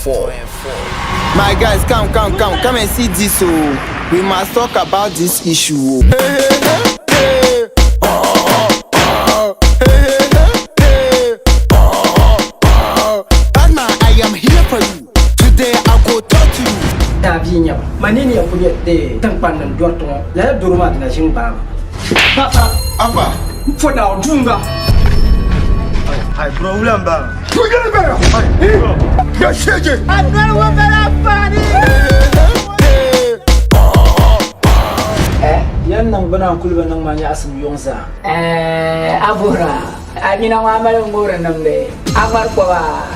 4. My guys, come and see this. We must talk about this issue. Batman, I am here for you. Today I go talk to you. Tabinya, manini ya punya de tempat nan dorto, la duruma na jimba. Apa? For now, junga. Ay problem ba? Kuya bera. Ya shege. Agora vou ver pari. Yan nang bana kulba nang manya asam yongsa. Abura. Ani na ngamal ngura nambe. Amar ko ba.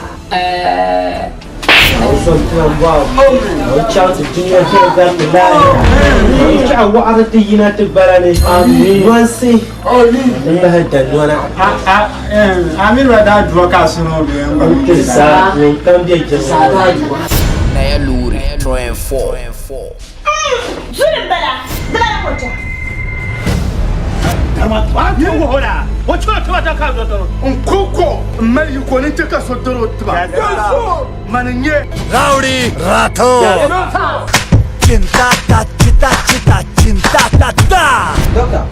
Also wow. Ciao to junior here that the line. Ciao wa ada ti yina te barane. Wansi. Allah hadan wana. Amin rada droka suno be. Okay sa, kan dia jasa. Naya luri 3 and 4. Zuri bala kocha. Tama ba ko hola. Wacho tama ta ka do. Koko, mai ko ne ta so doro tba. Manenye. Rowdy Rato. Cinta ta. Doka,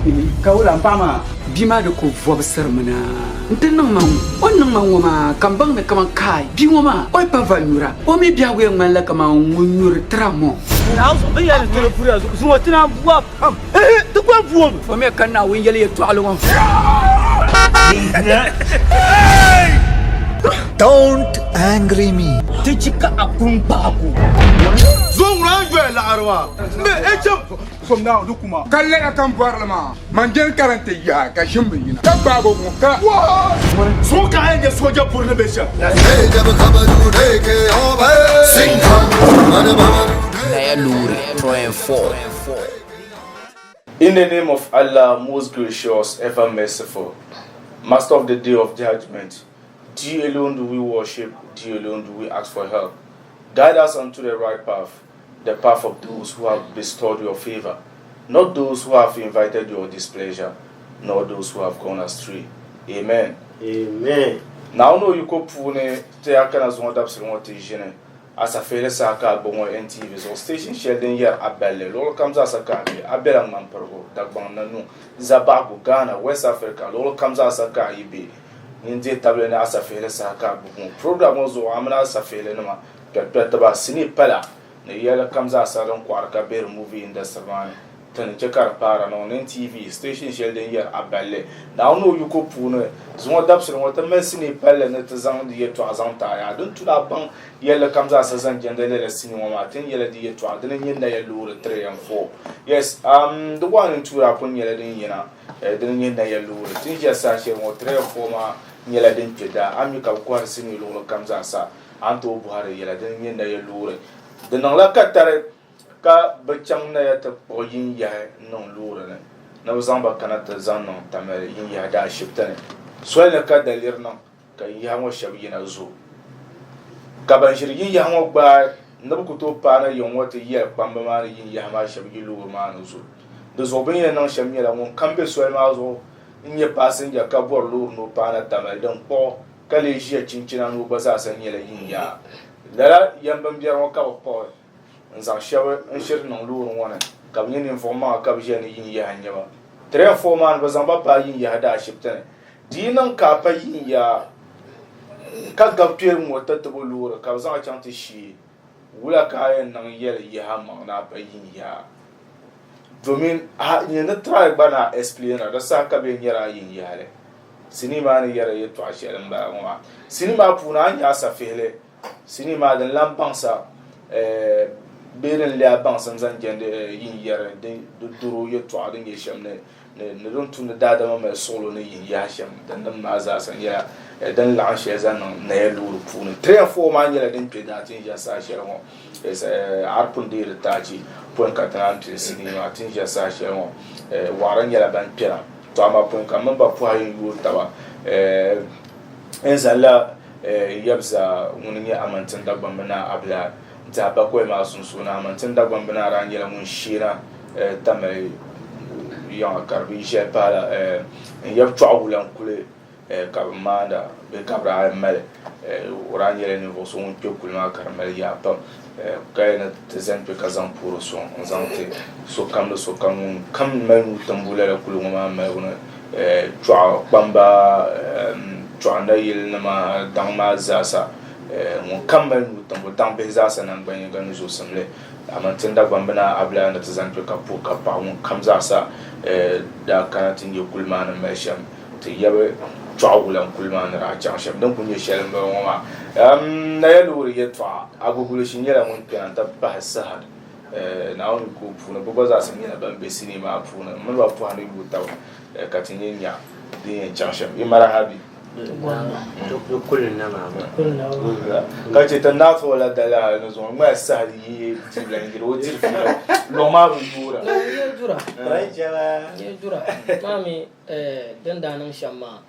kau lampama. Bima da ko vobsar mana. Ntanang mang, onang mangoma, kambang me kamang kai. Bingoma, oi pa valura. O mi bia we ngala kamang ngunyur tramo. Na so be ya le pura so watina bua pam. To kwa vuo. O me kana wen yele to alongo. Don't angry me. Tichika akun baku. Zongra jwe la arwa. Me echem from now dukuma. Kalle akan parlema. Manjen karante ya ka shimbi yina. Ka bago mo ka. So ka enge soja pour le besha. Naya luri 3 and 4. In the name of Allah, most gracious, ever merciful, Master of the day of judgment, thee alone do we worship, thee alone do we ask for help. Guide us unto the right path, the path of those who have bestowed your favor, not those who have invited your displeasure, nor those who have gone astray. Amen. Amen. Now no you ko pune te akana zo ndap se won te jene. Asafihil Saha bongo NTV so station sheldon yer abelle lolo kamza saka abela mampargo Dagbani nanu zabagu Ghana West Africa lolo kamza saka ibe inde table na Asafihil Saha bongo program zo amna Asafihil nama peta ba sini pala ne yela kamza saran kwarka ber movie industry man tan chekar para no NTV station sheldon yer abelle now no you ko pune zo ndap se won te mesini pala ne tazan de to azanta ya don tula ban yella comes as a gender cinema Martin yella di to adin yin da yellow 3 and 4. Yes, the one and 2 upon yella din yana din yin da yellow tin ya sa she mo 3 and 4 ma yella din peda amika kwar sini lo comes as anto buhari yella din yin da yellow din la katare ka bachang na ya ta poyin ya non lure ne na uzamba kana ta zanno tamere yin ya da shiptane so la ka dalir non ka ya mo shabina zo kaban shirgin ya hawo ba nabu to pana yon wata yi pamba ma yin ya ma shabgi lu ma no zo da zo bin ya nan shammi la won kambe so ma zo in ya passenger ka bor lu no pana tamal dan po kale shi ya cincina no ba sa san yela yin ya dara yambam biya won ka po nzan shawe in shir nan lu won ka bin yin informa ka bi ni yin ya hanya ba tre forman ba zan ba pa yin ya da shiptan dinan ka pa yin ya ka gapter mo tatabo lura ka zan chanti shi wula kayan nan yel ya ma na bayin ya domin a ne na try bana explain da sa ka ben yara yin ya le sinima ne yara ya to a shelan ba ma sinima puna ya Asafihil sinima dan lampansa beren le abansan zan gende yin yara de duro ya to adin ya shamne ne don tun da da ma solo ne yin ya sham dan nan ma za san ya dan la she zan na ya luru puna 3 and 4 man yala din pe da tin ya sa she mo es arpun de ta ji pon ka tan tin sini ma tin ya sa she mo waran yala ban pera to ama pon ka man ba fu hayin yu ta ba en zalla yabza woni ya amantin Dagbani na abla ta ba ko ma sun suna amantin Dagbani na ran yala mun shira ta mai yan karbi je pala yab twa wulan kule Kabamanda, the Cabra Mele, Orania and Voson, Pukuna, Caramel Yapam, Gaina, the Zen Picazan Puro Son, Zante, so come men Tambula Kuluma Meluna, Bamba, Joanda Yilnama, Dama Zasa, come men with Tambo Zasa and Banyaganizo Samle. Amantenda Bambana Abla and the Zanka Puka Pawn comes asa, da Kanatin Yokulman and Mesham, to Yabe, Travel and Kulman and Rajasham, don't put your shell and Boma. Naelu yet far, Abulishin Yella won't can Bahasad. Now you cook for the Bobas and Yabambe cinema for a number of 400 without Catania, the injunction. You might have it. You couldn't know. Got it enough for that. I was on my side. You Loma Dura. Mami, then Danang Shama,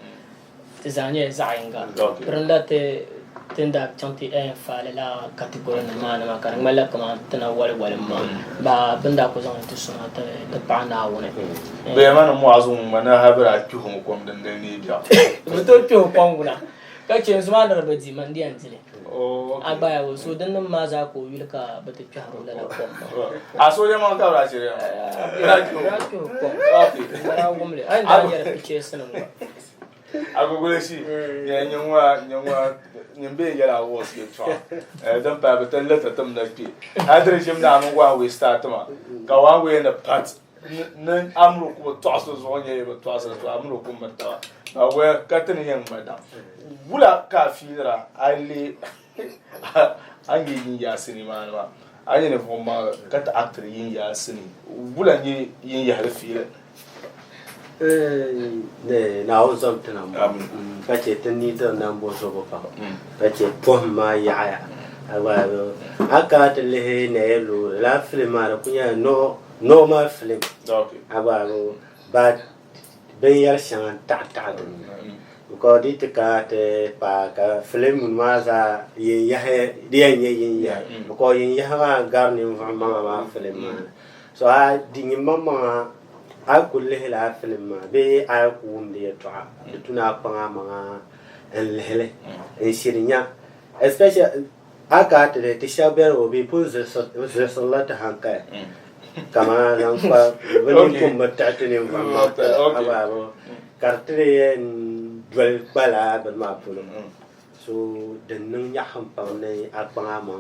Tizania Zainga, Brandate, Tenda Chanti and Falella, category and man, Malakama, Tana Walla, but Benda was on to Sonata, the Pana on it. The man was when I have a two home come than they need. We told you, Ponguna. Catches one of the Mandian. Oh, I buy was so then the Mazako, Yulka, but the Charo. I saw them on the I know your pictures. I go see young baby. I was your child. Don't have a letter to them. I drink him down while we start. Go away in the pot. None Amrook will toss us 1 year, but toss us to Amrook. Now we're cutting young madam. Wula Kafira, I lay. I'm giving ya cinema. I didn't form my cut actor in ya cinema. Wula ye had a feeling. Now something but it neither numbers of but it form my yaya. I got a little laugh film, no my film. But be a shan tat. Because it got a park, film was a ye, because you have a garden from Mamma film. So I didn't mamma. I could lay a film, be I wound the trap, the tuna panga and lele, and Sirinya. Especially, I got the Tishabel will be put the solid hanker. Come on, when you come back to him from Cartier and Dwell Bala, but Mapulum. So the Nuyaham Pone, Apama,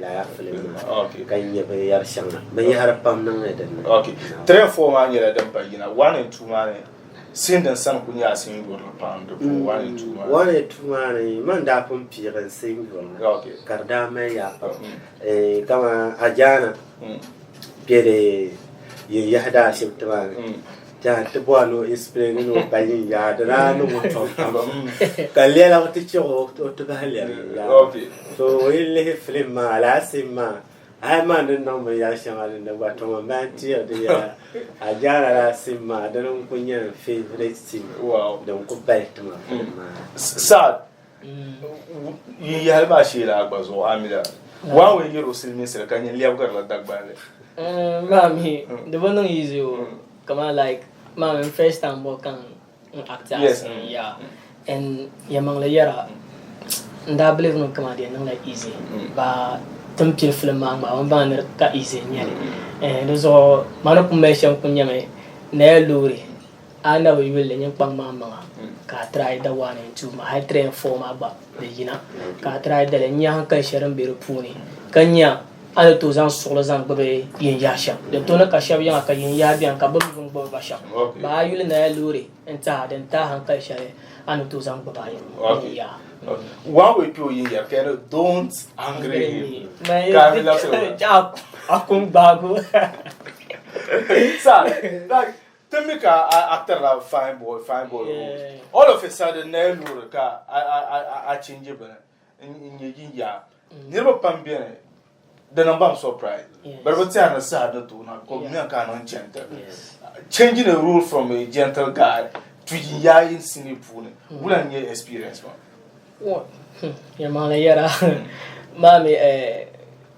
La film. Okay, can you be a shana? May you have a pum? Okay, 3 or 4 man, you're done by 1 and 2 money. Send and some Kunya sing good pound 1 and 2 money. 1 and 2 money, Mandapum Pier and sing. Okay, Cardame Yapa, a Kama Ajana, Pere Yahada Shiptaman. The boy is playing no paying yard, and I know what from Galia teacher or to Galia. Okay, so we'll leave film my last ma. I'm on the number Yashaman in the bottom man tear the Ajara Sima, the Runkunya favorite sim. Wow, don't go back to my sad. You have a shilla was or Amida. 1 way you see Mr. Can you leave her like Dagbani? Mammy, the one is you. Come on, like, my first time working actors. Yes, yeah. And Yamang Layera, and I believe no comedian, like easy. But Tumpil film, my own banner got easy. And those all manipulation Punyame, Nair Luri. I know we will in your Pamma. Can try the 1 and 2, my train for my back, the Yina. Can try the Yanka Sharon Birupuni. Kanya. Ada tu zang solar zang babe yin yasha. The tona kasha yang akan yin yabian kabel bung bawa basha. Bah yule na luri entah dan entah hangkai share anu tu zang babai. Okay. One way to yin ya kena don't angry him. Kami langsung. Jauh aku bagu. Sir, like Timika actor la fine boy. All of a sudden na luri ka I change it in yin ya. Never pambian. The number of surprise, but what's an sad to not call me a canon gentle. Changing the rule from a gentle guy to ya in Singapore, wouldn't you experience one? What? Your Malayara, Mammy,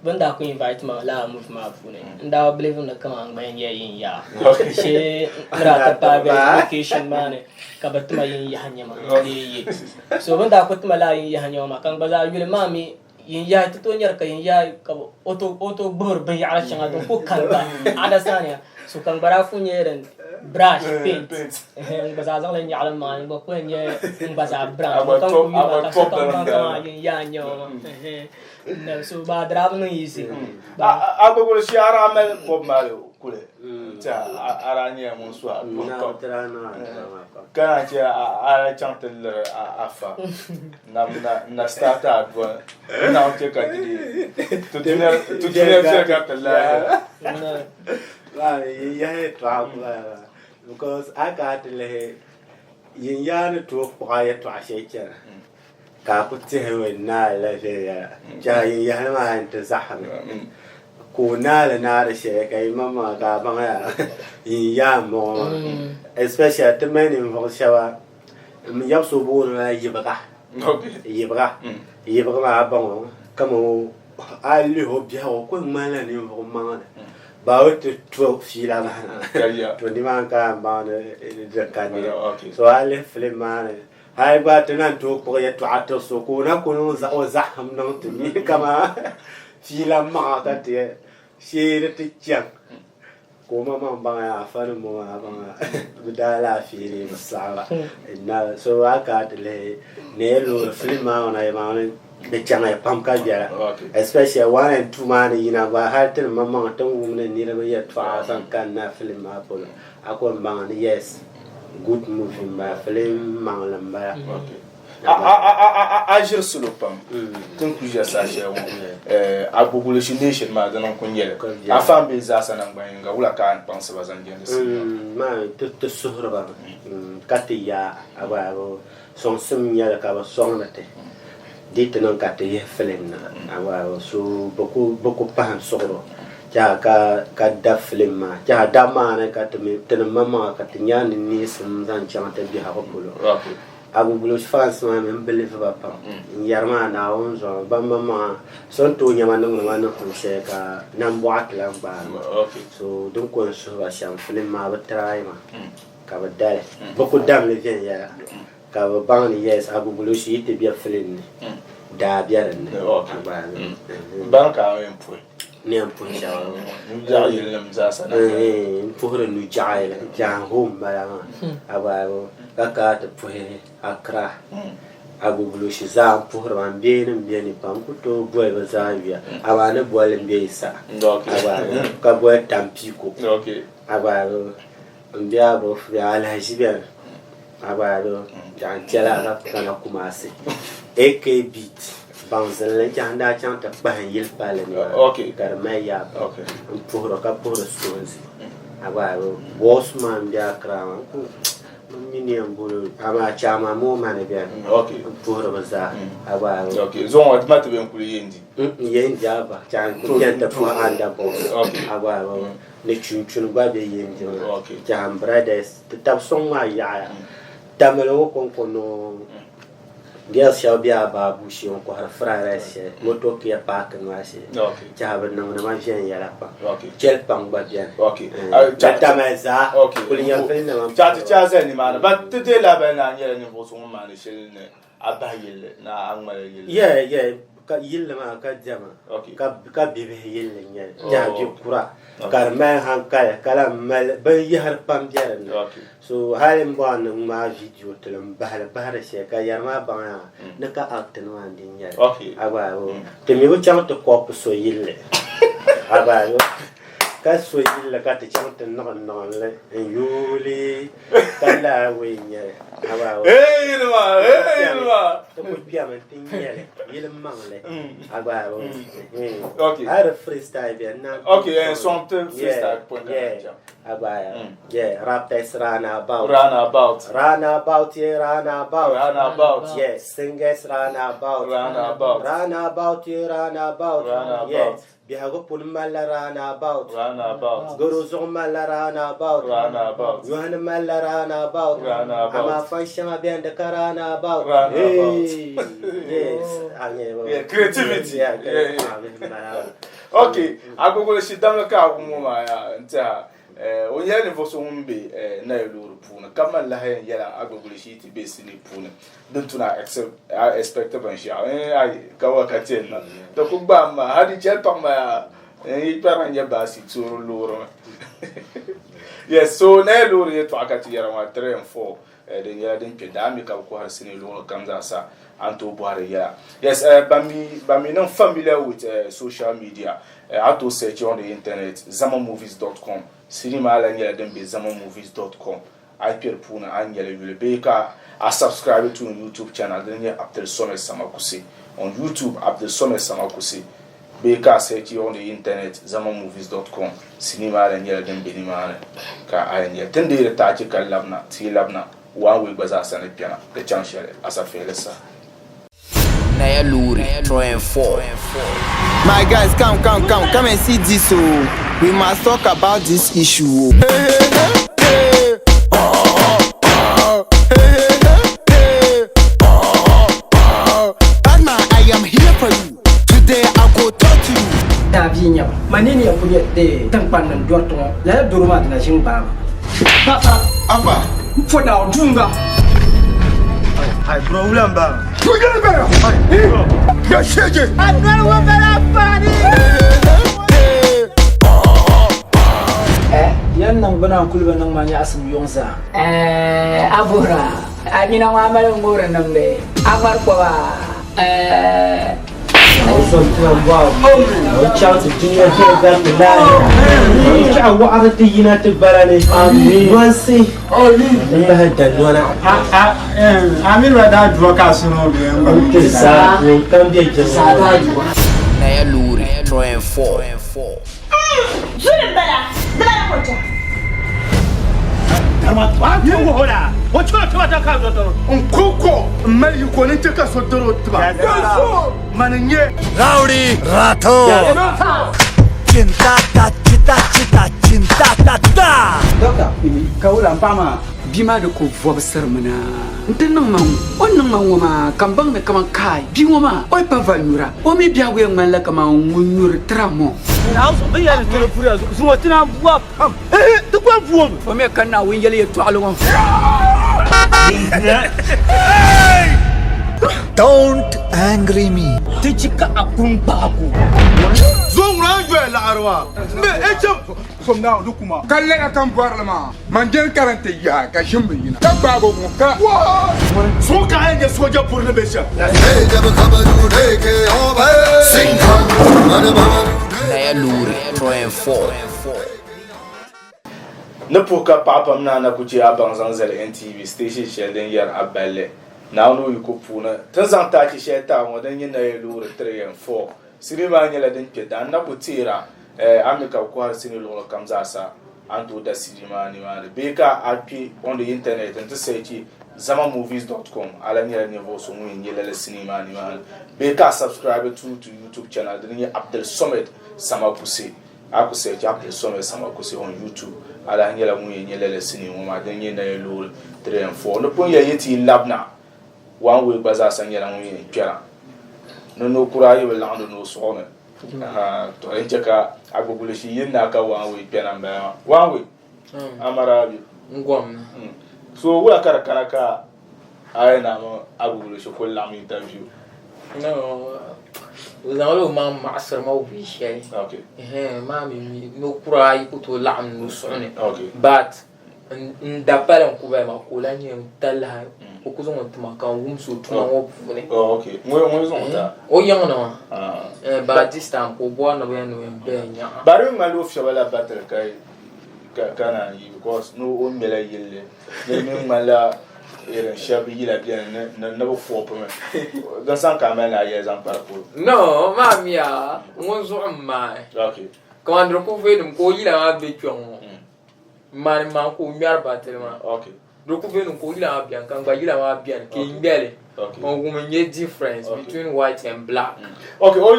bunda ku invite ma la move ma fune nda believe na kama ngba yin ya she mra ta pa vacation mane ka batuma yin ya hanya ma ye so bunda ku tuma la yin ya hanya ma kan baza yule mami yin ya to nyar ka yin ya ka auto bur ban ya ala shanga to ku kan ba ada sania so kan bara funyeren brush paint baza zang len ya ala ma ba ku yin baza brand kan ku ma ta kan yin ya nyo no so ba drama no easy ago go shi ara mel bob malo kule ta ara ni mo so kana ti ara chantel afa na starta advo na o te ka ti tu te ka la ya travel because I got le yin ya ne to quiet to ashe ka putte he na la ya ja yin ya ma anta zaham ko na la na da she kai mama ka ban ya yin ya mo especially the men in Varshawa ya so bo na yibra ma ban kamo ali ho bia ko mala ni ho ma ba o to fila na to ni man ka ba de kan so ale flemane hai ba tenan to ko ya to ato so ko na ko no za o zaham no to ni kama fila ma ta te she de te chang ko mama ba ya fa no mo ba da la fili masala na so aka le ne lo flema na ma the channel pump especially 1 and 2 man ba har tin mama tan women ni ba ya twa san kan na film apple akon bang yes good movie ba film lamba agir sur le pam tin ku ja sa she won population ma dan ko nyele afam be za sa nan ban ga wula kan pense ba zan gen ma to suhra ba katiya aba son sim nyala ka ba son na te dit non ka te film na awa so beaucoup pas soro ja ka da film ma ja da ma na ka te mama ka te nyani ni sim zan chama bi ha ko abu bulo France ma men believe ba pa yarma na on zo ba mama son to nyama no no ko se ka nan boat la ba so donc on so ba sham film ma ba try ma ka ba dale beaucoup dam le vient ya ka ba ban yes abu bulo shi te bien film da biaran ban ka en po ne en po sha ja yelam za sa na pour nu jaile ja hom ba aba ka ta po akra abu bulo shi za pour ban bien pam ku to boy ba za wiya aba ne boy le sa aba ka boy tampiko aba mbia bo ya ala jiben aba jan tela ka kana kumasi AK beat banzan le janda chanta ban yil pale ni garma ya pour ka pour stones aba bosman dia krawa mini ambulu ama chama mo mane bien pour baza aba zon wat mat ben ku yendi aba chan ku yenta pour anda bo aba ne chun ba be yendi jam brothers tab song ma ya tamelo kon no dia shabia ba bushi on ko har frère se moto ki pa kan wasi jaba na ma jen ya la pa gel pang ba bien ta meza kulinya fe na cha ni ma ba te la ba na nyela ni bo so ma ni shel ne abayil na angma yeah ka yilla ma ka jama ka bibe yilla nya ja bi kura karma han kala mal ba yahar pam jaran so halim ban ma video telam bahar she ka yarma ba na ka actin wan din ya aba te mi bu cham to ko so yilla aba ka so yilla ka te cham te no le yuli kala we nya aba to ko pia man tin yele yele mangle aba ara freestyle bien na son freestyle point aba rap test run about singers run about bihago pun malla rana about Runabout. goro zong malla rana about Runabout. yohana malla rana about Runabout. ama function abia de karana about Runabout. yes Yeah, creativity. yeah. Okay, agogolo shidanga ka kumuma ya nta onyani voso mumbe na eluru puna kama la hen yala agogolo shiti basically puna don't na expect ban sha ai kawa katenna to kubba ma hadi chel pama yi paranya basi tsuru luru yes so na eluru yetu akati yara ma 3 and 4 den yala den pedami ka ko har sini luru kamza sa anto boare ya yes bami non familiar with social media how to search on the internet zamamovies.com cinema ala nyala dembe zamamovies.com IPR puna anyala yule beka a subscribe to YouTube channel then ya Abdel Sommet Samakusi on YouTube Abdel Sommet Samakusi beka search on the internet zamamovies.com cinema ala nyala dembe ni mane ka anya tende ta ci kalabna ti labna wa we gbaza sanet piana ke chanchele Asafihil sa Naya Luri, 3 and 4. My guys, come and see this. We must talk about this issue. Batman, I am here for you. Today I go talk to you. Davinya, manini ya punya de tempan nan dorto. La duruma na jingba. Apa? Foda dunga. Ai problem ba. Tujuan berapa? Ya saja. Yan nang bana kulba nang manya asam yongsa. Abura. Ani nang amal ngora nang de. Amar kwa. Also wow. Ciao to junior here that the line. Ciao wa ada tina to barane. Amin. Wansi. Allah hadda wana. Amin wa da dwoka suno be. Okay sa. Welcome to Jasa. Naya Luri, 3 and 4. Zulum bala. Bala kocha. Wa hola. Wa chwa ta ka zo. Nkoko mali ko ne te ka so doro tba. Manenye Rowdy Rato. Cinta ta. Doka, kawula mpama bima de ko vobser mana. Ntenang mang, onang mang wama kambang me kamang kai. Bi wama, oi pa valura. O mi bia we man la kamang ngunyur tramo. Na so be ya ne furi azu. Zuwa tina bua pam. To kwa vuo. O me kana wingeli to alongo. Don't angry me. Tijika akun baku. zongra jwe la arwa me echem from now dukuma kalle akan parlement manjel karante ya ka shimbe yina ka bago ko ka so ka enge soja pour le besha Naya Luri, 3 and 4. ne puka papam na na kuchi abang zanzel NTV station shelden yar aballe na no yuko puna tanzan ta ki sheta mo dan yin Naya Luri 3 and 4 sinima nyela den peda na kutira amika ko har sini lo kamza sa anto da sinima ni ma beka api on the internet and to say ki zamamovies.com ala nyela ni vo so mun nyela le sinima ni ma beka subscribe to YouTube channel den Abdel Sommet Samakusi aku say ki Abdel Sommet Samakusi on YouTube ala nyela mun nyela le sinima ma den Naya Luri 3 and 4 no pon ya yeti labna one way baza sa nyela mun yela no kura yi wala ando no sone to enjeka agogule shi yinna ka wanwe penan ba wanwe amara bi ngom so wala karakara ka ay na mo agogule shi ko lam interview no wala ma ma'asar ma bi shay okay ma mi no kura yi ko to lam no sone okay but ndapala ko ba ma ko la nyem talha o ko zon tuma kan wumso tuma wo fune okay mo zon ta o yang na ba this time ko bo na be no be nya bari malo fshabala battle kai kana yi because no o mela yille ne mala irin shabi yila bien na bo fo po me dan san ka mala ya zan parcours no ma miya won zo amma okay quand on ko fe dum ko yila ma be kyon man ma ko miar battle ma okay do ku be no ko yila abian kan gba yila ma abian ke ngbele on woman ye difference between white and black. Okay, o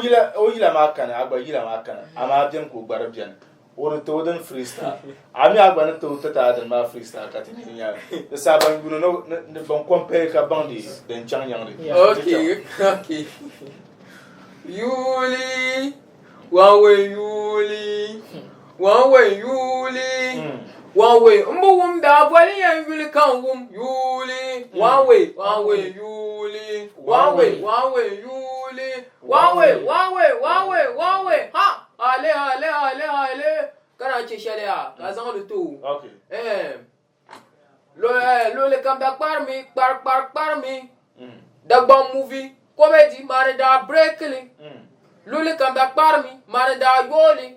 yila ma kana agba yila ma kana ama abian ko gbara bian or to den freestyle ami agba na to tata den ma freestyle ka tin nya the saban guno no ne bon compare ka bandi den chang yang ri. Okay. Yuli one way Yuli one way wum da bwali yan Yuli kan wum Yuli one way Yuli one way ha ale kana che shale ya ka zan lu tu. Okay. Lo le kam da par mi Dagbani movie comedy mare da breakling lule kam da par mi mare da yoli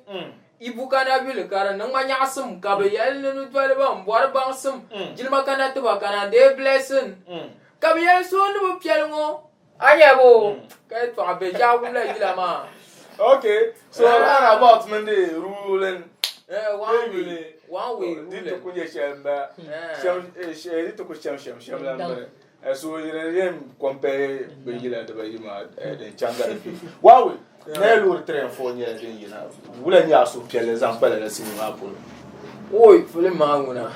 ibu kana bil kara nang manya sum ka be yel nu twale bam bor bang sum jilma kana to kana de blessing ka be yel so nu piel ngo anya bo ka to abe ja wula gila ma. Okay, so around about Monday ruling one way dito kunye shamba dito ku sham lambe so yem compare be yila de ba yima de changa de wawe na lu train for nya de yina wula nya so piel example la cinema polo oi fule manguna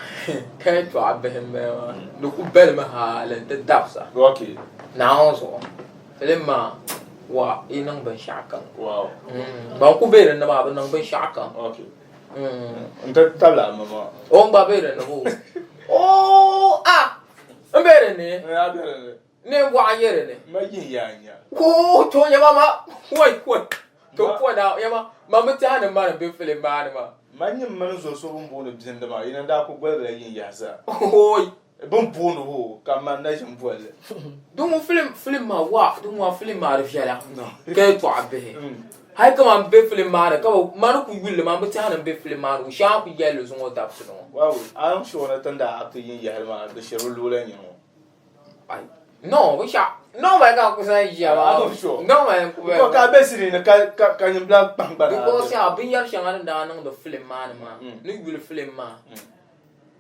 kai to abem ma lu ku bel ma ha len de dapsa. Okay, now so fule ma wa inang ban shakan. Wow. Ba ku be na ba nang ban shakan. Okay. Nta tabla mama. On ba be na ho. Oh mbere ne. Ya bere ne wa yere ne. ma yin ya nya. Ko to ya mama. Wai to ko da ya ma ta na ma be fele ma ma. Manyin man zo so bumbu ne bizin da ma ina da ku gwada yin ya sa. Oi. Bumbu no ho ka man na jin buale. Du mo film ma wa du mo film ma rifala. No. Ke to abe. Hay kama be film ma ka ma ku wille ma ta na be film ma u sha ku yelo zo ngo tap no. Wow, I'm sure that tanda after yin ya ma da shiru lule ne ho. Ai. No, we sha. No my God, cuz ai ya ma. I'm sure. No man. Ko ka be siri ne ka yin black bang bang. Because ya bin yar shanga da nan do film ma ma. Ni wille film ma.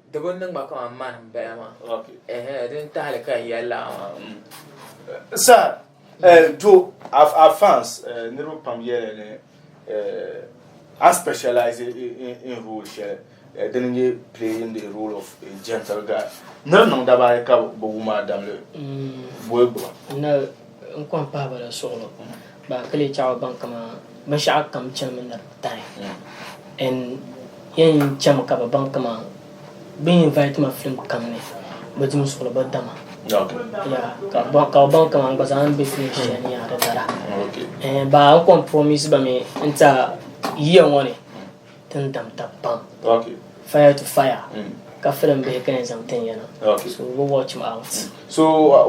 Da wannan ba kama man ba ma. Okay. Den ta halaka yalla. Sir, do our fans never premiere I specialize in role share. Then you play in the role of a gentle guy. No, that by a woman damn no, un pa ba solo. Ba kali chaw bang kama ba sha kam chamin na tai. And yen cham ka ba bang kama being invited my film company but you solo ba dama. Okay. Yeah, ka bang kama ba zan be finish yani ya da dara. Okay. And ba compromise ba me enta year one tan tam tapam. Okay. Fire to fire. Ka film be kan something you know. Okay. So we'll watch him out. So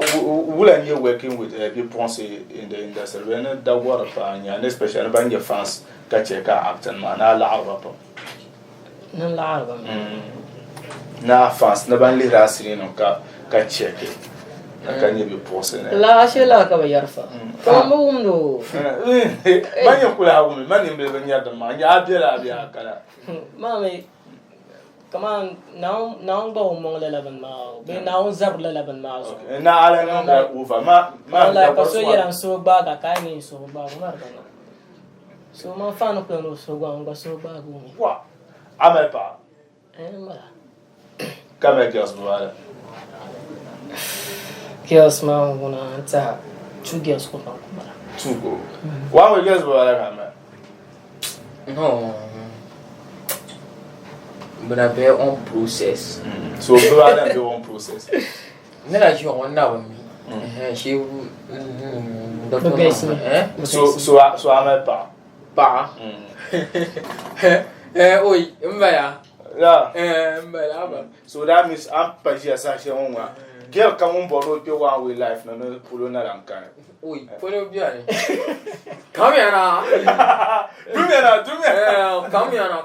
will you working with people in the industry when that water and especially when your fans ka check acting man ala araba. Nan la araba. Na fans na ban li rasiri no ka check na kan be post na la shela ka ba yarfa ko mo umdo man yakula hawo man nimbe ban yadda ma ya abira abiya kala mami kaman naung ba umong lalaban ma be naung zar lalaban ma so na ala no na ufa ma la ka so yaran so ba ka kai ni so ba mar ka no so ma fa no ko no so ga so ba gu ni wa amal pa mala kama kiasi bwana kiasi ma una ta chugia sko pa kumara chugo wawe kiasi bwana kama no but I be on process so bwana be on process nela ji on na wa mi she so amal pa oi mbaya yeah mbaya ba so that means I'm paji asashe onwa girl come on board with one way life no polo na rankan oi polo biane come here na do me come here na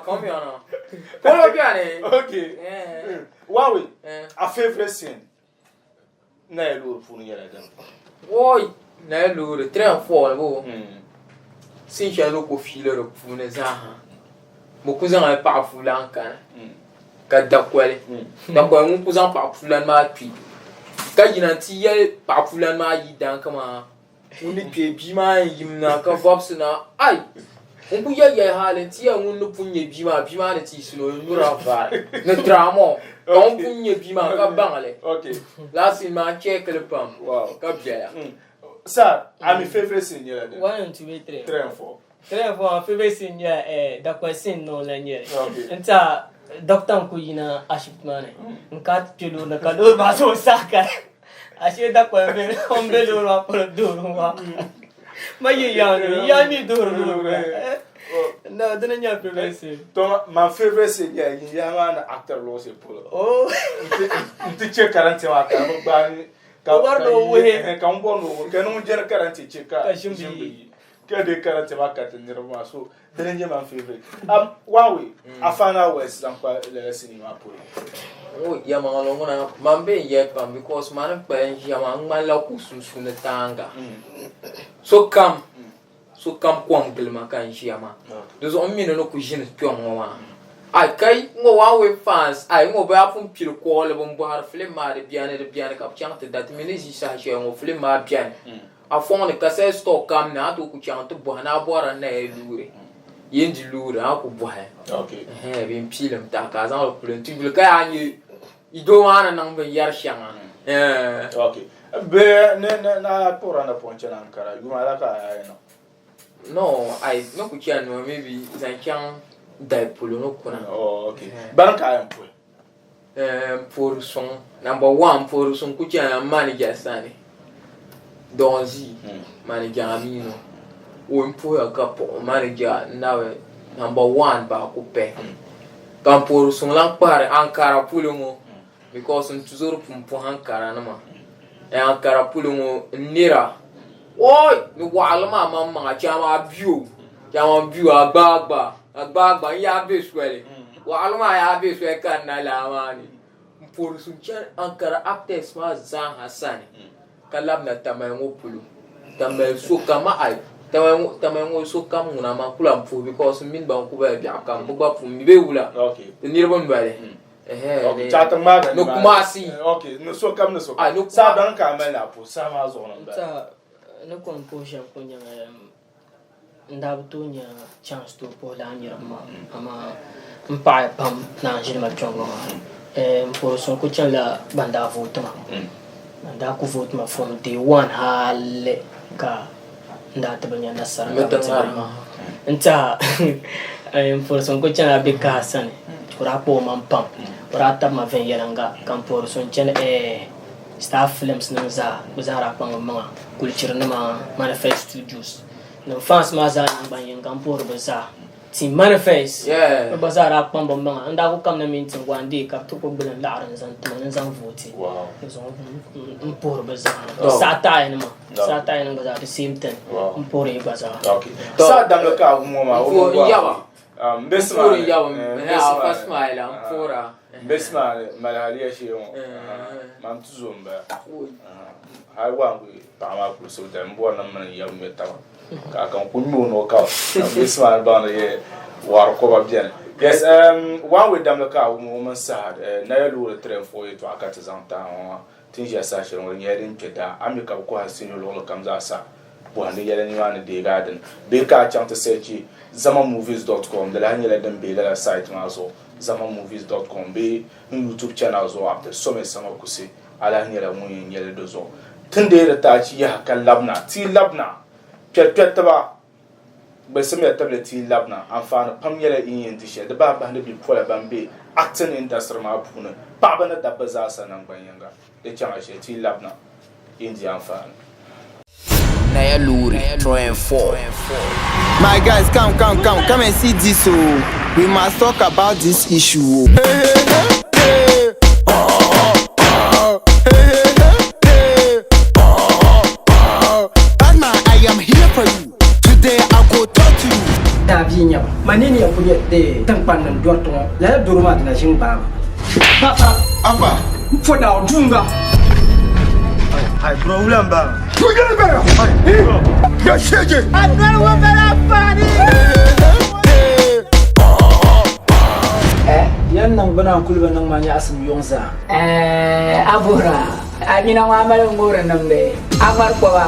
polo biane okay one way a favorite scene na elo funu yala dan oi na elo le 3 4 bo sin chalo ko file ro funu zaha mo kuzanga pa fulan kan ka dakwale dakwale mun kuzan pa fulan ma pi ka yina ti ye pa fulan ma yi dan kama mun ni bi ma yimna ka vobs na ai mun ku ye halin ti ya mun punye bi ma ne ti suno nura va ne drama on punye bi ma ka bangale okay la si ma check le pam wow ka bia sir I'm favorite senior 1 2 3 3 and 4 3 4 favorite senior dakwa sin no la nye okay nta doctor ku yina ashipmane nka tilo na kado ba so saka ashe dakwa be ombelo la por duro wa mayi ya ni duro no dana nya favorite sin to my favorite senior ya man actor lo se polo oh nti che karante wa ka mo ba ka warno we ka mbo no ke no jer karante che ka shimbi ke de karante wa ka tenir ma so dana nya my favorite one way afana west dan kwa le cinema polo oh ya ma lo ngona mambe ye pam because man pa ya ma ngala ku sunsun tanga so kam kwang bilma kan shiyama dozo on mi no ku jin pyong wa ai kai ngo wa we fans ai ngo ba fun pil ko le bon bo har film ma de biane ka chang te dat mi ne ji sa shi ngo film ma biane a fon ne ka se stock kam na to ku chang to bo na bo ra na e lure yendi lure a ku bo ha okay bin film ta ka zan lo plenty bil ka ani ido wana nang be yar shanga okay be na pora na ponche na ankara yuma la ka ai no I no ku kian no maybe zankian dai polo no kuna oh okay banka am po pour son number 1 pour son ku kian manager sani donzi manager amino o impo ya kapo manager nawe number 1 ba ku pe kan pour son lan pare ankara polo mo because on toujours pour ankara na ma ankara polo mo nira oi ni walma mama chama biu agba ya beswele walma ya beswele kan na lamani pour sunchen ankara actors ma zan hasani kalab na tamayengo pulu tamay so kama ai tamayengo so kama na ma kula mfu because min ba ku ba bia kam bu ba fu mi be wula okay ni rebon bale okay chata ma no kumasi okay no so kam no so sa banka ma la po sa ma zo na ba no composition punya ndabutunya chance to pola nyira ama mpa pam na jima chongo pour son ko chala banda vote ma banda ku vote ma from day one hale ka ndata banya nasara ma nta pour son ko chala be ka sane pura po man pam pura ta ma ven yeranga kan pour son chala staff films nan za bazara pang mga culture na manifest studios no fans ma za ban yin kampor baza ti manifest bazara pang mga anda ko kam na mintin wande ka to ko bulan la'aran zan tumanin zan vote wow so por baza sata ina baza the same thing por e baza okay sa dam lo ka mo ma o yawa besma yawa ha fasma ila pora besma malaria shi yo man tuzomba hai wangu pa ma ku so da mbo na man yam meta ka kan ku mi no ka besma ba na ye war ko ba bien yes one with them ka mo man sa na ya lu tren fo ye to akata zanta tin ya sa shi ron ye din keda amika ko hasinu lo kam za sa bo ne ye ni man de garden be ka chanta search zamamovies.com de la nyela dem be la site ma so zamamovies.com be YouTube channel zo after so me sama kusi ala nyela mu nyela do zo tunde da ta ci ya kan labna ti labna pet ba be some ya tablet ti labna amfana pam yela in dishe da ba ne bi pola bambe acting industry ma puna ba ba na da ba za sa nan banyanga de changa she ti labna indi amfana Naya Luri, 3 and 4. My guys, come and see this. We must talk about this issue. Batman, I am here for you. Today I go talk to you. Davinya, manini ya punya de tempat nan dorto. Lalu duruma dina jingba. Papa, apa? Foda ujunga. Hai problem ba. Kuja ba. Ya sheje. Agora vou para a parede. yan nang bana kulba nang manya asum yongsa abura ani na ma mala ngora nang de amar ko ba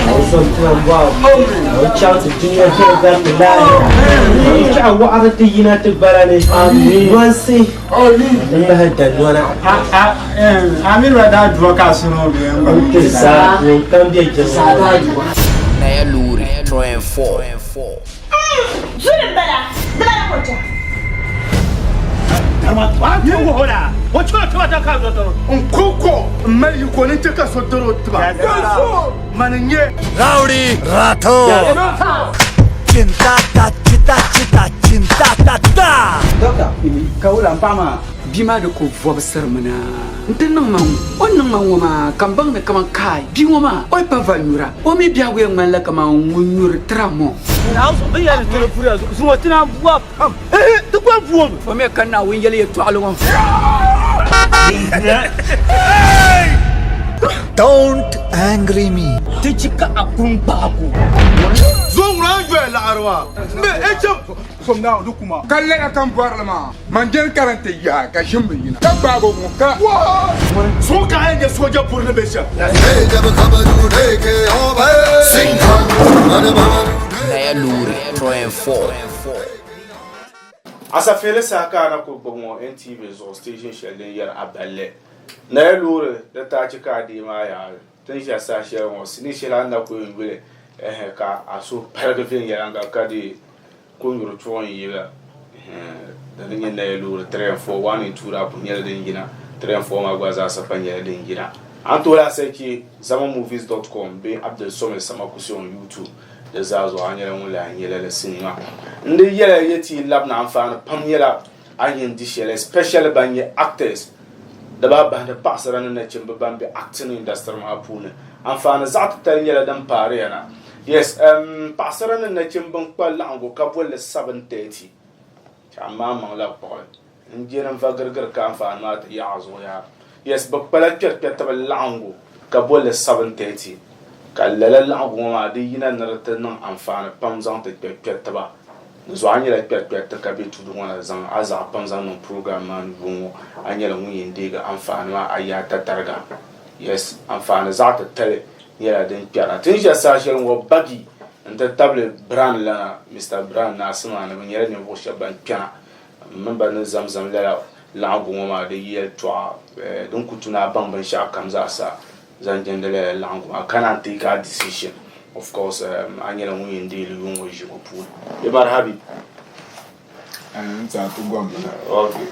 Also, wow. Watch out to junior here, got the line. Watch out, what are the United Barani? One say, never had that one. I mean, what that drug has no being. Okay, sir, we'll come here just Naya Luri, 3 and 4. Zulum bala, dabara kocha. You hola. What you want to come to? Coco, may you go into Casotoro. Mananye, Rowdy Rato. Cinta ta. Doctor, kaula pama bima de ko vobser mana. Ntenang mang, onang mangoma kambang me kamang kai. Biwoma, oi pa valura. O me bia we ngala kamang ngunyur tramo. House be ya to pura. Sumatina buap. To kwa buap. Fo me kana winjeli to along. Don't angry me. Tichika akun baku. Zong Ranjwe la Arwa. From now, Lukuma. Kalena can Parlama. Manjel Karante Ya, Kashimbi, Kabago, Soka and the soldier for the bishop. Naya Luri, 3 and 4. Asafihil Saha na ko bongo NTV zo station shelden yar aballe. Naya Luri da ta cika di ma ya. Tun shi sa shi mo sini shi la na ko yule ka aso paragafin ya nga ka di ko yuru tuwon yiga da din Naya Luri 3 and 4 1 and 2 da kun yar din gina 3 and 4 ma gwa za sa fan yar din gina. An to la sai ki zamamovies.com be Abdul Somel sama kusi on YouTube. Da zazo anyela wala anyela la sinima ndi yela yeti lab na amfana pam yela anyin dishele special banye actors da ba da pasara na chimba bambe acting industry ma pune amfana zat ta yela dan pare yana yes pasara na chimba kwa lango ka bolle 730 amma man la ko njena fa gargar ka amfana ma ta yazo ya yes bakpala pet ta lango ka bolle 730 kalala lango ma de yina narata nan amfana pam zan ta pet ba zo anyela pet ka be tudu wana zan aza pam zan no program man bungo anyela mu yinde ga amfana ma ayata targa yes amfana za ta tele yela den piara tin ja sa shel wo bagi nta table brand lana Mr Brand na sama na yela ne wo shaban piana member na zamzam la lango ma de yel twa don kutuna ban sha kamza sa zanjendele langu akana take a decision of course anyela mu yindi lu ngo jiko pu e marhabi za tu gom. Okay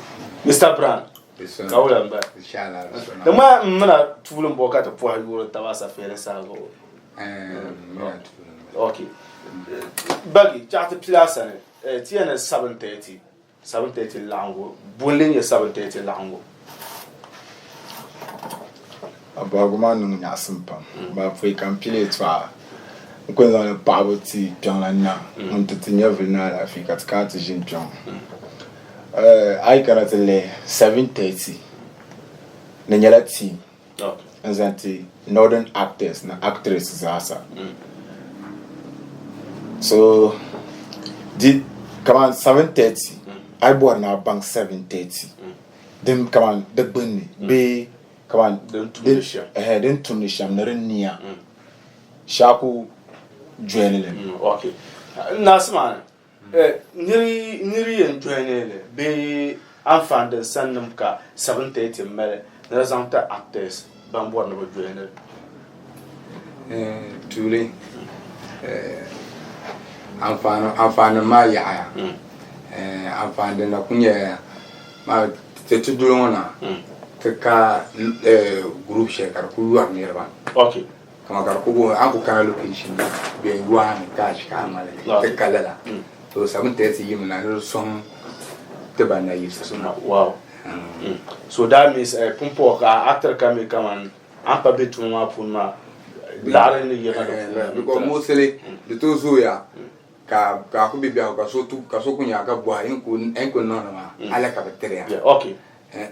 Mr Brand kaula mba Inshallah. dama mana tulum boka ta po ayuro tawasa fere sago okay bagi chat place ne tiene 730 langu bulin ya 730 langu Abaguma nung nyasim pam. Ba foi campile twa. Ko za le paboti pion la na. On te tinye vina la fi katka ti jin pion. Ai kana tele 730. Ne nyala team. Okay. Azanti northern actors na actresses asa. So did come on 730. I bought na bank 730. Them come on the bunny be come on den Tunisia den Tunisia na shaku joinele okay nasman niri en joinele be enfant de sanam ka 730 mele resanta actors bambo na joinele tuli enfant ma ya enfant de na kunya ma tetu dulona ka group share kar ku war ne ba okay kama kar ku an ku kana location be yuan ka shi ka male te kalala to 730 yim na son te ba na yi so wow so that means pumpo ka actor kami kaman an pa betu ma punma dare ni yega ko mostly de to zo ya ka ku bi ka so kunya ka bo en ku no ma ala ka bacteria okay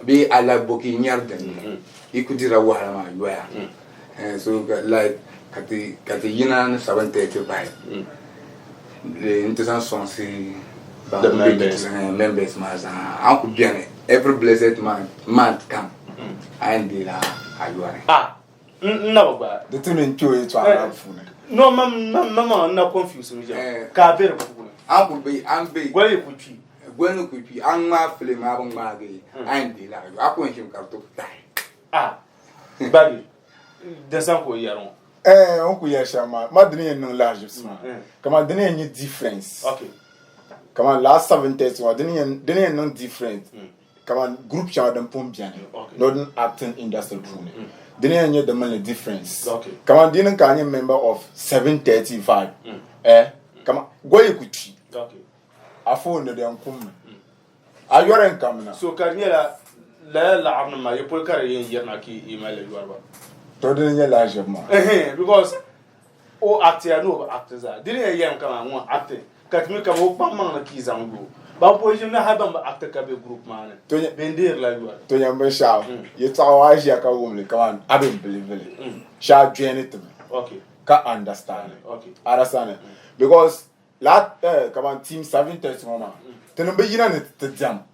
be ala boki nyarden ikudira wahala ma yoya so like kati yina 730 le intesan sonsi the members uncle Janet every blessed man come and the no ba the two in 2 is no mama na confuse me ka be uncle be and be where you put you when you could be angma film abong magi and the aku him ka to die baby descend ko yaron uncle Yashama madini no large small come on any difference okay come on last 7 days what didn't no different come on group chat and pump piano not acting industry didn't know the money difference okay come on didn't can you member of 735 come on go you could okay I phone the uncle are you in coming so can you la amna ma you put carry in na ki email you are to didn't large ma because o actor no actors are didn't hear come on acting katmi ka mo pamma na ki zango ba position na haba ba actor ka be group man to bendir la you are to nyambe sha you tawa ya ka wumle come on I don't believe it sha journey to me okay ka understand okay understand because last come on team 730 mama tenen be yina ne te jam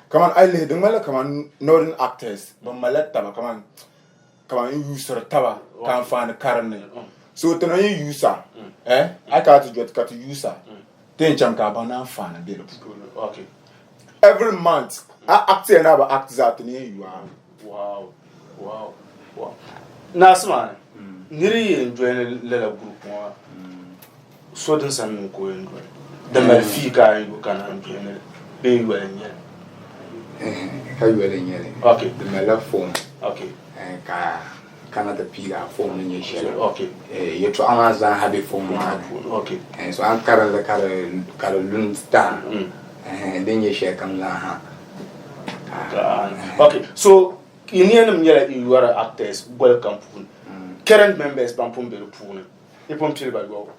come on I lay the mala come on northern actors but malata come on you use taba kan fan karne so tenen you use I got to use then jam ka bana fan de okay every month I act and act that you are wow nasma niri enjoy le group mo so den san ko enjoy the malfi ka you can enjoy be well nya how you well nya okay the mala phone okay ka Canada pila phone in your share okay you to Amazon have a phone okay and so I'm Carol Star and then you share come la okay so in here you are actors welcome current members bampum be pun e pom pile ba go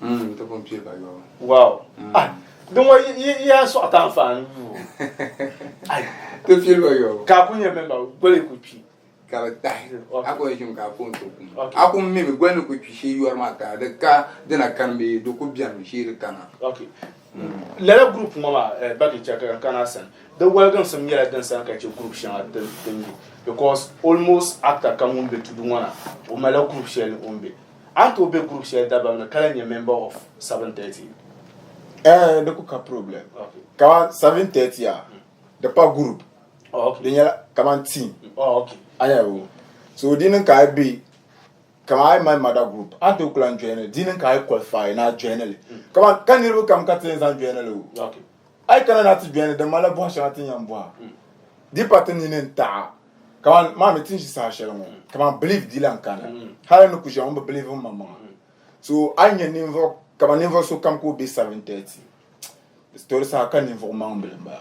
to pom pile ba go wow don't worry ya so atan fan ai to pile ba go ka kunya member gole ku pi ka dai ako yim ka phone to ako mi gole ku pi shi yor ma ka de ka de na kan be do ku biam shi kana okay le group mama bagi chaka kana sen the welcome some yela dan san ka group shan at because almost after come be to do one o mala group share umbe anto be group share da ba na kala nye member of 730 de ku ka problem okay ka 730 the pa group okay de nyala kaman team okay aya wo so dinin ka be kama my mother group anto klan journal dinin ka qualify na journal kama kan niru kam ka ten san journal okay ai kana na tu journal de mala bo sha tin yamba di patin ni ta kama ma me tin shi sa shele mo kama believe dilan kana hala no ku jam believe mama so anya nivo kama nivo so kam ko be 730 story sa kan nivo mambe ba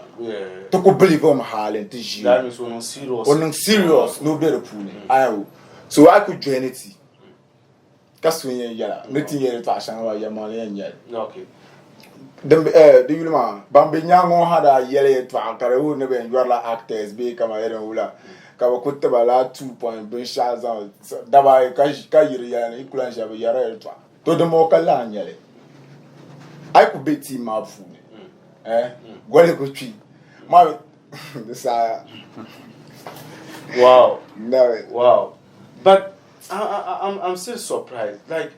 to ko believe mo halen ti ji that means on serious no be repune ayo so I could join it kaswenye yala meti yele to ashan wa yamale yanya okay the yulma bambe nyango hada yele to akare wu ne be yala actors be kama yele wula ka ba kutta bala 2 point ben shaza daba ka yiri yana ikulan shabe yara to de mo kala nyele I could be team up fu gwale ko twi ma this wow but I'm still surprised like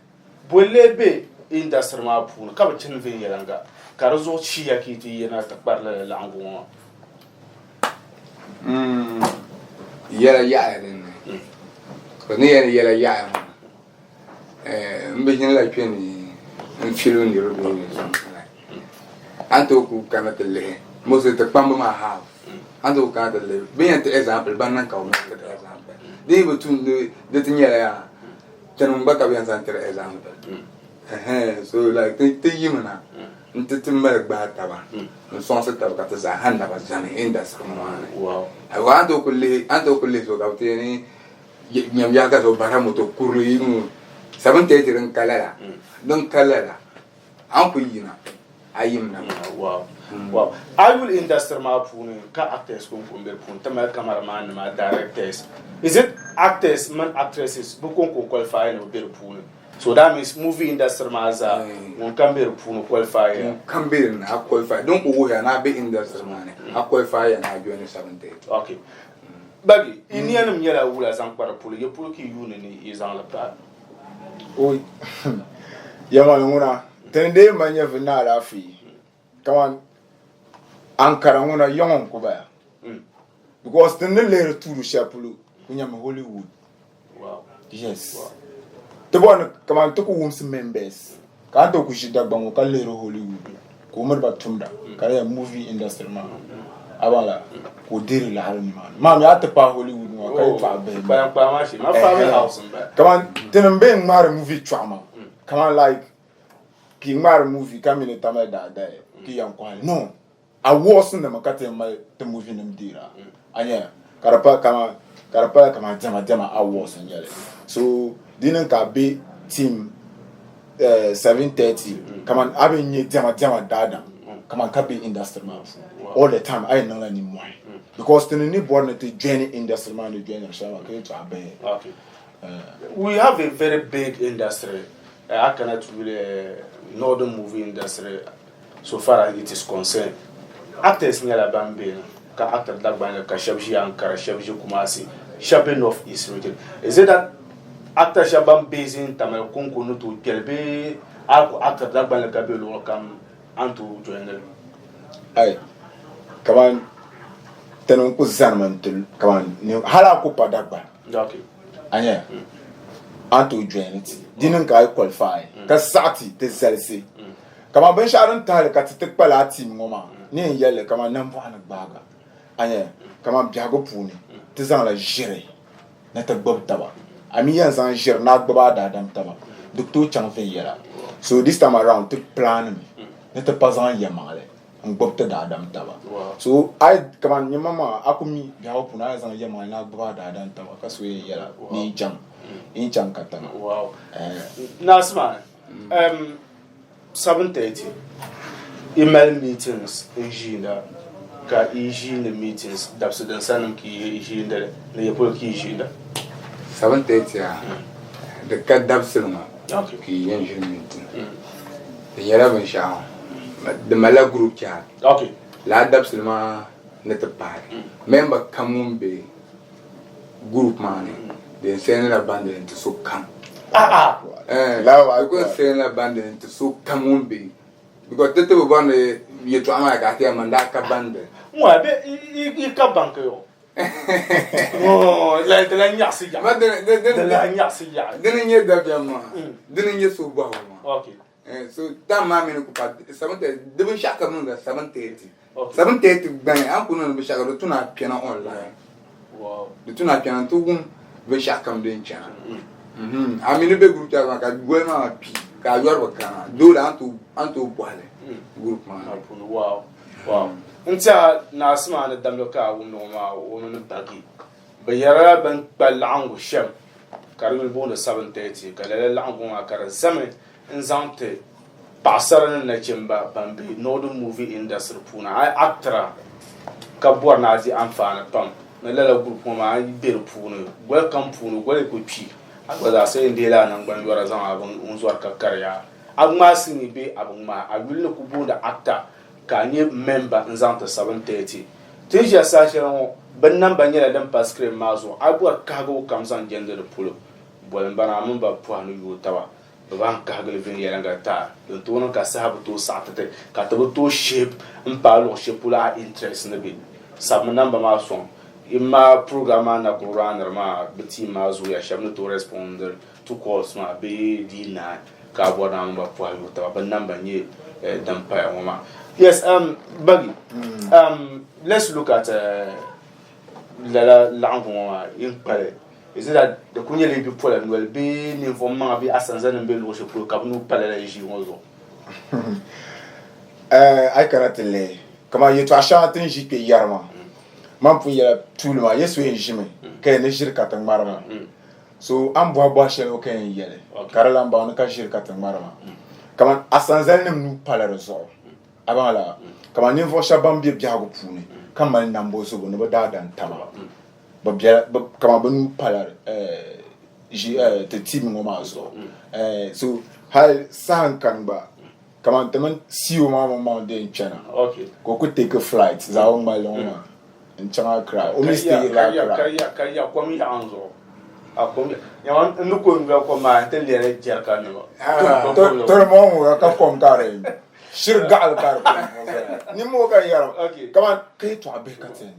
bolebe industry ma pun ka ba chin vin yelanga ka rezo chi ya ki ti yana ta parla la angu yela ya den ko ne yela ya mbe jin la peni en filo ni ro do anto ku kana tele mo se te pamba ma ha anto ka tele bien example banan ka o example de butun de tinyela ya tanum baka bien santer example so like te yimana nte timber gba taba so se taba ka za handa ba zane indas ko ma wow I anto kulle so ka teni nyam ya ka so baramo to kurli mu 730 ran kalala don kalala an ku yina ayimna wow wow I will industry ma pun ka actors ko ber pun tamal cameraman ma directors is it actors man actresses bu ko qualify no ber pun So that means movie industry maza one can be puno qualify. Can be na qualify. Don't go here na be industry man. I qualify and I join 70. Okay. Bagi ini anam yala wula sang para pulu ye pulu ki yuni ni izang la pa. Oh. Yama nguna. Tende manya vina la fi. Come on. Ankara nguna yong ko ba. Because tende le to the shapulu kunya Hollywood. Wow. Yes. Wow. The one come on to ko some members. Can't to kushi Dagbani ka le Hollywood. Ko mer ba tumda. Kaya movie industry man. Abala ko diri la halni man. Mami ate pa Hollywood no ka pa be. Pa ma shi. Ma family house ba. Come on, tenembe ngare movie trauma. Come on like ki ngare movie kamine tama da ki yankwa. No. I wasn't the makate my the movie them dira. Anya karapa kama jama I was in yale. So didn't ka be team 7:30. Come on, I be jama dada. Come on, can be industry man. All the time I know anymore. Because the new born to join industry man to join shawa to abe. Okay. We have a very big industry. I cannot really know the movie industry so far as it is concerned. Actors near Bambi, ka actor Dagbani, ka Shabji Ankara, Shabji Kumasi, Shabji North East region. Is it that actor Shabam based in Tamil Kunkunu to Gelbe, actor Dagbani Kabil will come and to join them? Aye, come on, Tenunku Zanman, come on, Hala Kupa Dagbani. Okay. Anya, and to join it. Didn't guy qualify, Kasati, the Zelsi. Come on, Ben Sharon Tale, Katik Palati, Moma. Ni yele kama number one baga anya kama biago puni tizan la jere na ta bob taba ami yan san jere na gba da dam taba doctor chang fe yela so this time around to plan me na ta pazan yamale on bob ta da dam taba so I kama ni mama akumi biago puna san yamale na gba da dam taba kaso yela ni jam in chang katana. Wow. Nasma 7:30 email meetings ejina ka ejina meetings dabso dan sanam ki ejina le yapol ki ejina 7:30 de ka dabso ma okay ki ejina meeting de yara ban sha de mala group chat okay la dabso ma ne te par member kamumbe group mane de sene la bande into so kam la wa ko sene la bande into so kamumbe because tete bo bande ye to ama ka te manda ka bande moi be I ka banque yo oh la de la nyasi ya ma de la nyasi ya de nye da bia ma de nye so bo ma okay so ta ma me ko pa 7:30 de bin shaka mun da 7:30 7:30 ben an ko no be shaka do tuna piano online wow de tuna piano to gum be shaka mun den chan amini be group ta ka gwema pi ka yor bakana do la antu boale group man wow wow nta na asma na damlo ka wono ma wono bagi be yara ban balangu shem karul bono 7:30 kala langu ma kar zaman nzante pasara na chimba bambi northern movie industry puna ai actra ka bor na ji amfana pam na lala group ma ber puna welcome puna gole ko pi agwada sai ndela nan gban yora zan abun unzuwar kakkarya agma sini be abuma agwilne ku bonda actor ka nye member nzanta 7:30 tija sashiran ban nan ban yela dan paskre mazo abuwa kago kamsan gender pulo bolen bana mun ba puanu yutawa ban kago vin yela ngata don to non ka sahabu to satate ka to to shape mpalo shepula interest na bi sabman nan ba ma son imma programma na runner ma biti mazo ya shamno to responder to calls ma be dina ka bona mun ba puanu yutawa ban nan ban ye dan pa ma. Yes, Buggy. Let's look at la langue in Palais. Is it that the Kunya people and will be informed be as and be worship for Kabnu Palais? I cannot tell you. Come on, you to a shot in JP Yarma. Mampuya Tulma, yes, we in Jimmy. Can you cut and marama? So I'm Boabashan, okay, yellow. Carolamba, Kashir cut and marama. Come on, Asanzan new Palais. Abala kama ni vo shabam bi biago puni kama nambo so no bada dan tama ba kama banu pala the team ngoma so so hal san kan ba come on teman see you mama den channel okay go could take a flight za o ma long in channel cry o mi stay la kaya kwami anzo akomi yawan nuko nga ko ma telere jerka no to mo ka kom kare shirga al kare ni mo ka yaro come on kai to abe ka ten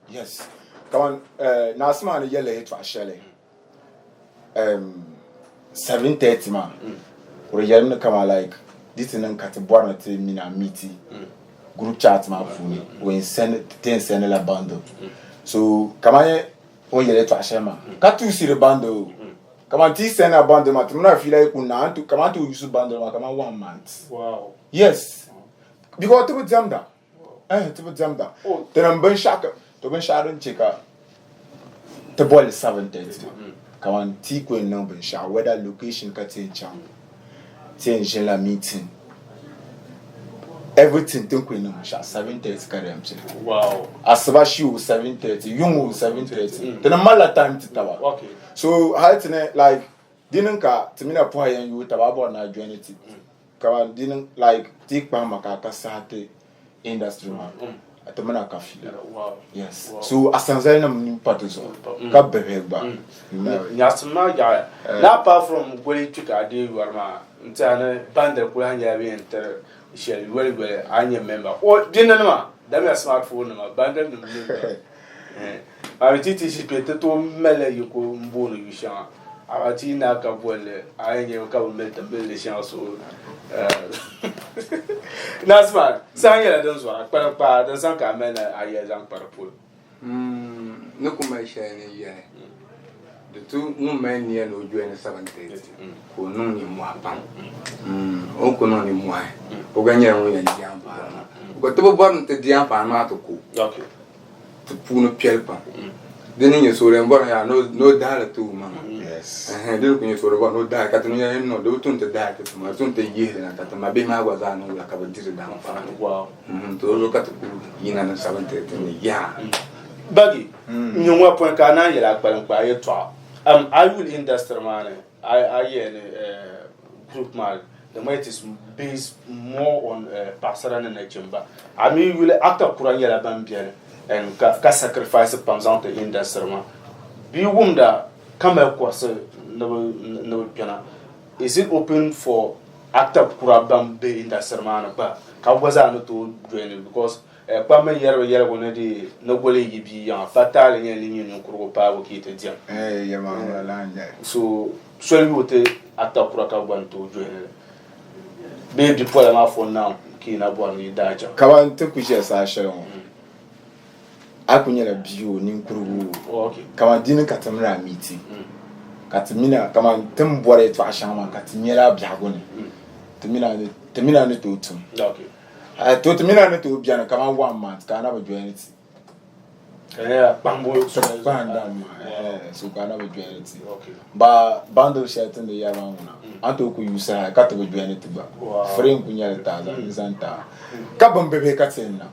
yes come on na asma ni yele to ashele 7:30 man or yele come like this nan ka te bwana te mina meeting group chat ma funi when send la bando so come on yele to ashema ka tu si le bando kama ti send a bando ma tumna feel like kuna to kama to use bando ma kama 1 month wow yes because to jamda to jamda then ban shaka to ban sharon cheka the ball is 7:30 kama ti ko nan ban sha whether location ka tin cham tin la meeting everything think we know 7:30 karem wow asaba shi 7:30 yungu 7:30 then mala time titawa okay so haltene like dinin ka timina po yan yu tababo na joinity ka dinin like tik pa maka ka sate industry man atamana ka feel wow yes so asanzai na mun patuso ka bebe ba nyasma ya na apart from gwele tuka de warma ntana bande ko hanya be enter share well anya member o dinna ma da me smartphone ma bande no titi si pete to mele yuko mbono yusha abati na ka bole anya ka mele bele shan so nasma sanya dan so pa dan san ka mena aye zan parpol ne kuma shane ye de tu nu men ni no joine 7:30 ko nu ni mo apan o ko nu ni mo ai o ganya wo ya ndi ampa ko to bo nte di ampa ma to ko okay to puno pielpa deni ni so re mbora ya no dala tu ma yes de ko ni so re bo no dala ka tu ni no do tu nte dala tu ma tu nte ye na ta ma be ma gwa za no la ka ba dir da ampa wow to lo ka to yina na 7:30 ni ya bagi nyongwa point kana yela kpankpa ye to I will industry man I group man the might is based more on pastoral and chimba I mean will actor kuran yela bambia and ka sacrifice pamzante industry man bi wumda kama ko se no piana is it open for actor kurabam be industry man ba ka waza no to join because pa me yere wona di no gole yibi ya fatal nya linyi no kuro pa wo kite dia ya ma la nja so you wote atakura ka bantu joine be di pola ma fo now ki na bo ni daja ka ban te ku je sa shero akunya la bio ni nkuru okay ka ban dinin ka tamra meeting ka timina ka man tem bore to ashama ka timira biago ni timina ni to tum okay to timina ni to biana ka man 1 month ka na ba join it bambo so ka na ba join it okay ba bando shelter the ya ba nguna anto ku yusa ka to join it ba frame kunya ta za nzanta ka ban bebe ka tsenna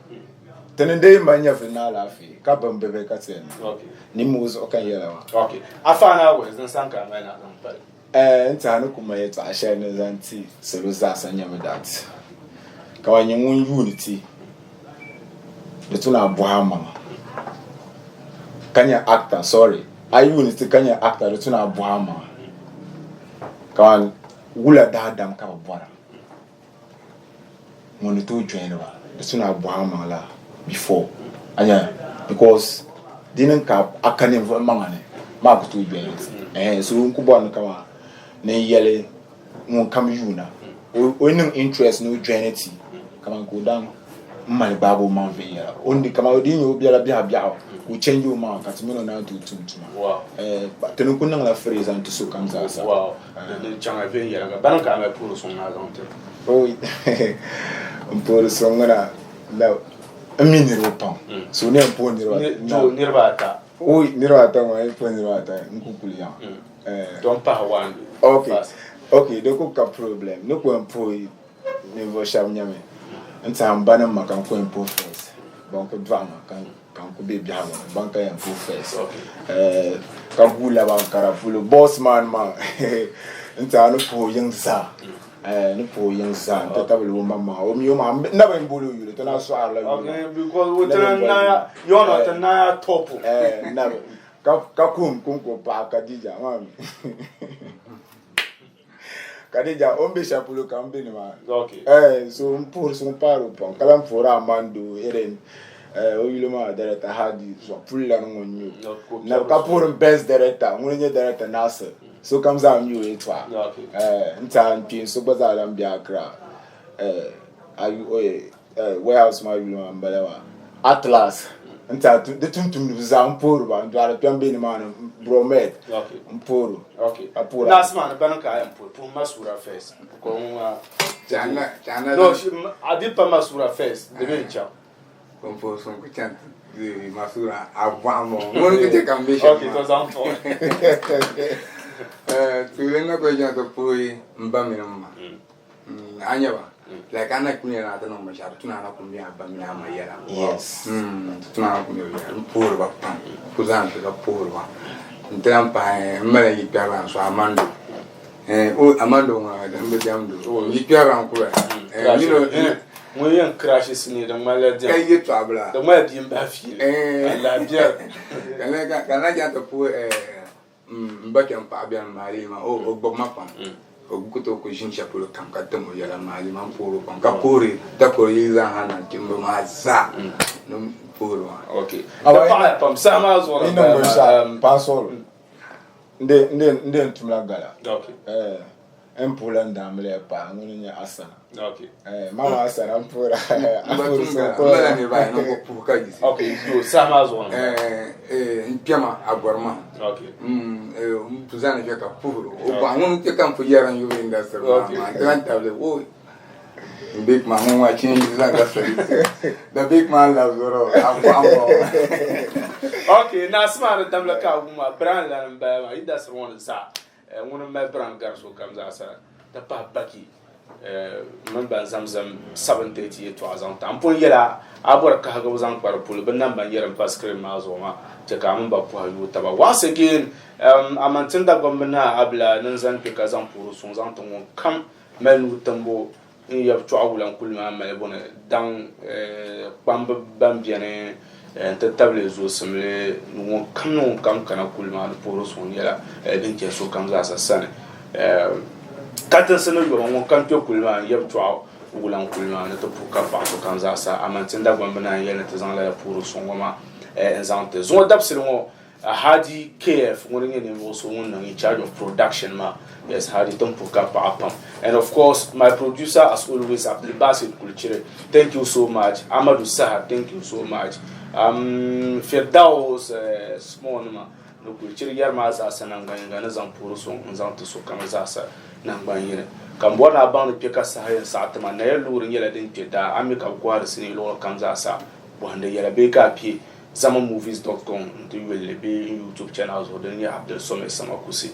tenende manya final afi ka ban bebe ka tsenna okay ni muzo okan yela wa okay afana we nsanka mena nampale ntano kuma yeto ashane zanti seluza sanya medat kawanye mun unity de tuna bohama kanya actor sorry I unity kanya actor de tuna bohama kawan wula dadam ka bora mun to join wa de tuna bohama la before anya because dinin ka akane mangane ma ko to join so nkubon kama ne yele mun kam yuna o nin interest no joinity kama go down mal babo man veya ondi kama odin yo biara bia o change o man ka timino na to tumtuma wow tenu kunna la phrase anto so kan za sa wow de changa veya ga ban ka me pour son na zonte oui on pour son na la miniro pan so ne pour nirwata oui nirwata wa pour nirwata nkukuli ya don't pa one okay doko ka problem no ko employ ne vo sham nyame ntam bana makan ko employ first bon ko drama kan kan ko be bia banka yan full face ka bula bankara full boss man nta no po yin sa no po yin sa ta tabulu mama o mi o ma na ba mbulu yule to na so ala okay because we na you not na top na ka kum ko pa Kadija mami Kadija ombe chapulo kambe ni ma okay so pour son paro pon kala fora mando eren o yule ma director hadi so pulla no nyu na ka pour best director ngunye director nasa so comes out new etwa nta mpin so gbaza la mbia akra ayu warehouse ma yule ma mbalewa Atlas nta de tumtum za mporo ba ndwara twambe ni man bromet mporo apura last man banaka mporo pour masura face ko jana no adi pa masura face de be cha mporo son ku chant masura avamo mon que te cambié okay to zampo tulenga ko janta poi mbamina mama anyaba like ana kunya na ta no mashar tuna na kunya mbamina mayera yes tuna na kunya mporo ba kuzan ka poro ba ntrampa mala yipara so amando o amando ma da mbe jamdo o yipara ko you know mo yan crashes ni da mala dia kay yeto abla da mala di mba fi la dia kana janta po mbake mpa bia mali ma o gboma pan o guto ko jin chapulo kam ka tamo yala mali man poro pan ka pori ta ko yiza hana kimbo ma za no poro okay pa pam sama zo na pasol nde ntumla gala okay empula ndamle pa ngunya asana okay mama asana mpura mala ni ba no ko puka gisi okay so sama zo mpiama agorma okay mpuzana fika puro o ba ngunu ke kan fuyara yo inda serma ma gran table wo big man wa change za ga the big man loves ro ambo okay na smart damla ka uma brand la mba ma inda serma sa ngunu ma brand garso kam za sa ta pa baki man ban zamzam 7:30 to azan tampon yela abor ka ga wazan par pul ban nan ban yaran pas cream ma zo ma ta ka mun ba pu hayu ta ba once again amantin da gwamna abla nan zan fi ka zan puru sun zan tun kam melu tambo in ya to awulan kulma mal bona dan pam ban biane ta table zo simle no kam kana kulma puru sun yela din ke so kam za sa sane katan sanar da wani kan to kulma ya to wulan kulma na to puka pa to kan za sa amantin da gwamna yana ta zan la puru sun goma zante zo dabsir mo Hadi KF ngoni ne mo so won in charge of production ma yes Hadi ton puka pa apam and of course my producer as always Abdul Basit Kulchire thank you so much Amadou Saha thank you so much Firdaus small ma no Kulchire yar ma za sananga ngana zan puru so zan to so kama za sa nan ban yire kan bona ban pe ka sa hayan sa atama na yalurin yala din pe da amika gwar sini lo kan za sa wanda yala be ka pi zamamovies.com to be YouTube channels or then Abdul Someh Samakusi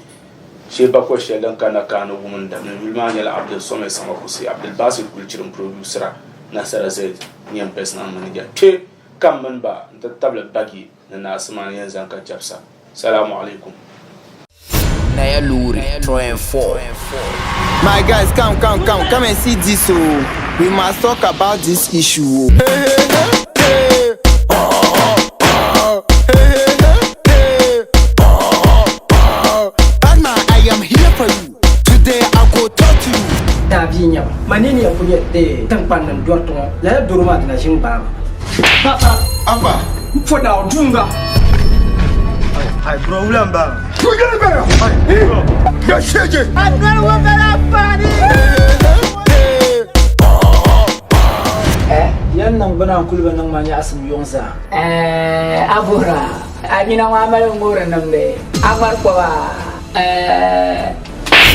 sheba ko shelan kana woman da Wilman yala Abdul Someh Samakusi Abdul Basit Kulchire producer Nasara Zaid nyam personal manager ke kam man ba ta tabla bagi na asman yan zanka japsa assalamu alaikum Naya Luri 3-4. My guys, come and see this. So we must talk about this issue. Batman, I am here for you. Today I go talk to you. Tavinya, manini ya punya de tempat nan dorto, la duruma na jimba. Papa, apa? Foda ujunga. Ai problem ba. Kuja bera. Ya sheje. Agora vou para pari. Yan nang bana kulba nang manya asam yongsa. Abura. Amina ngamal ngora nambe. Amar ko ba.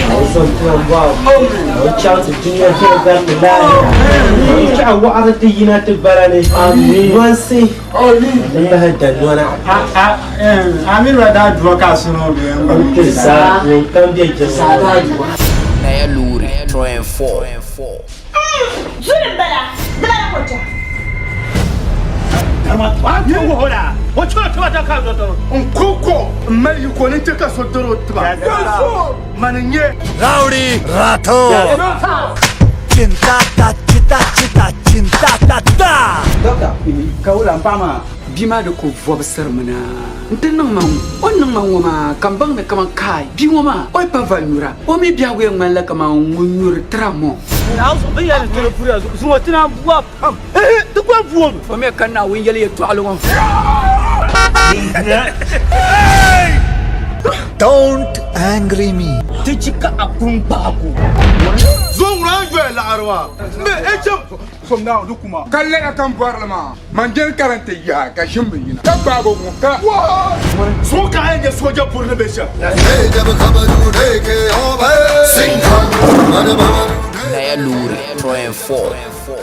Also, watch out to junior here, got the line. Watch out, what are the United Barani? One say, never had that one. I mean, that drug as you know, okay, sir, we'll come there just Naya Luri 3-4. Zulembala, dala kocha. arma ba to hola wato to ta ka zo koko mai ko ne ta kaso doro ba mananye Rowdy Rato cinta ta Dokta, kau lampama bima de ko vobser mana. Ntenang mang, onang mangoma kambang me kamang kai. Bingoma, oi pa valura. Omi biawe yang mala kamang ngunyur tramo. na so be ya to puri azu so watina bua to kwa vuo Fami kana win yele to alongo. Don't angry me. Tichika akun baku Zongra jwe la arwa. Me echem from now dukuma. Kalle akan parlement. Manjel karante ya ka shimbi yina. Ka babo mo ka. So ka enge soja pour le besha. Naya Lure, 3 and 4.